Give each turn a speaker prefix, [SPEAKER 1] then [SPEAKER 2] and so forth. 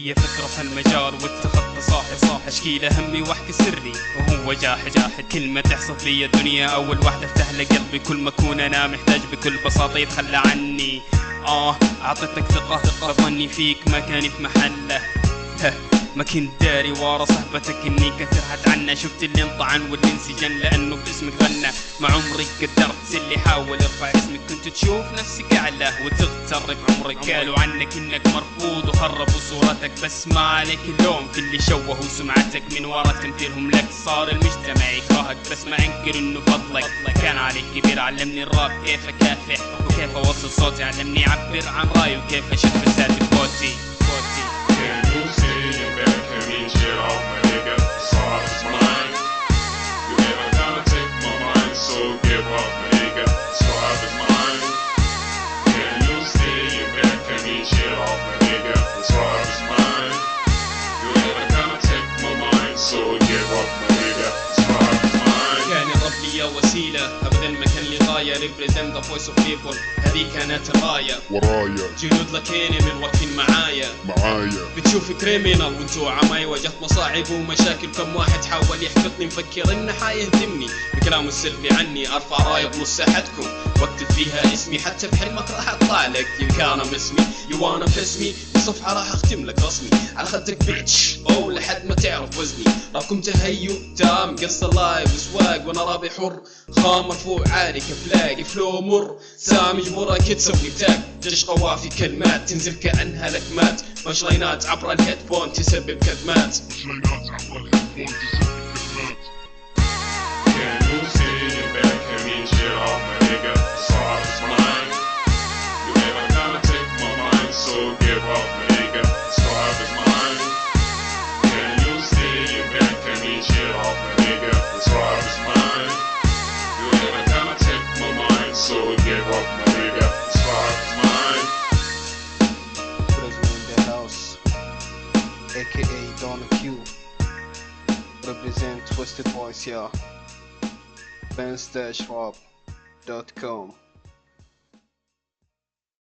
[SPEAKER 1] لي فكرة في المجال واتخذت صاحب اشكي له همي واحكي سري وهو جاحد كل ما تحصف لي الدنيا اول واحدة افتح له قلبي كل ما اكون انا محتاج بكل بساطة يتخلى عني. اعطيتك ثقة ظني فيك ما كان في محله. ما كنت داري ورا صحبتك اني كثر عنا. شفت اللي انطعن واللي انسجن لانه باسمك غنى. مع عمرك قدرت اللي حاول يرفع اسمك كنت تشوف نفسك اعلى وتغتر بعمرك. قالوا عنك انك مرفوض وخربوا صورتك بس ما عليك اللوم في اللي شوهوا سمعتك من ورا تمثيلهم لك. صار المجتمع يكرهك بس ما انكر انه فضلك كان عليك كبير. علمني الراب كيف اكافح وكيف اوصل صوتي. علمني اعبر عن رايي وكيف اشوف فساد بفوتي.
[SPEAKER 2] Can you see your back? Can me shit off my nigga? Saw his mind. You never gonna take my mind, so give up my nigga. Saw his mind. Can you see your back? Can me shit off my nigga? Saw his mind. You never gonna take my mind, so give up my nigga. Saw his mind.
[SPEAKER 1] كان الرب لي وسيلة أبدا ما كان لي غاية. represent the voice of people هذه كانت الراية.
[SPEAKER 3] ورايا
[SPEAKER 1] جنود لكيني من واقفين معايا بتشوف كريمينال وانتو عماي. واجهت مصاعب ومشاكل كم واحد حاول يحبطني مفكر انه حيهدمني بكلامه السلبي عني. ارفع راية بنص ساحتكم واكتب فيها اسمي حتى بحلمك راح اطلع لك يمكانم اسمي. You wanna piss me بصفحة راح اختم لك رسمي على خدك بيتش او لحد ما تعرف وزني. رابكم تهيؤ تام قصة لايف سواق وانا رابي حر خام مرفوع عالي كفلاقي فلو مر سامي جبورك تسوي تاج جيش قوافي كلمات تنزل كأنها لكمات. مشرينات عبر الهيدفون تسبب كدمات.
[SPEAKER 2] Can you see your back? Can me shit off my nigga? Saw his mind. You never gonna take my mind, so give up my nigga. Saw his mind. Can you see your back? Can me shit off my nigga? Saw his mind. You never gonna take my mind, so give up my nigga. Saw his mind.
[SPEAKER 4] President in the house, aka Donna Q. Represent Twisted Voice, yeah. BenStashRap.com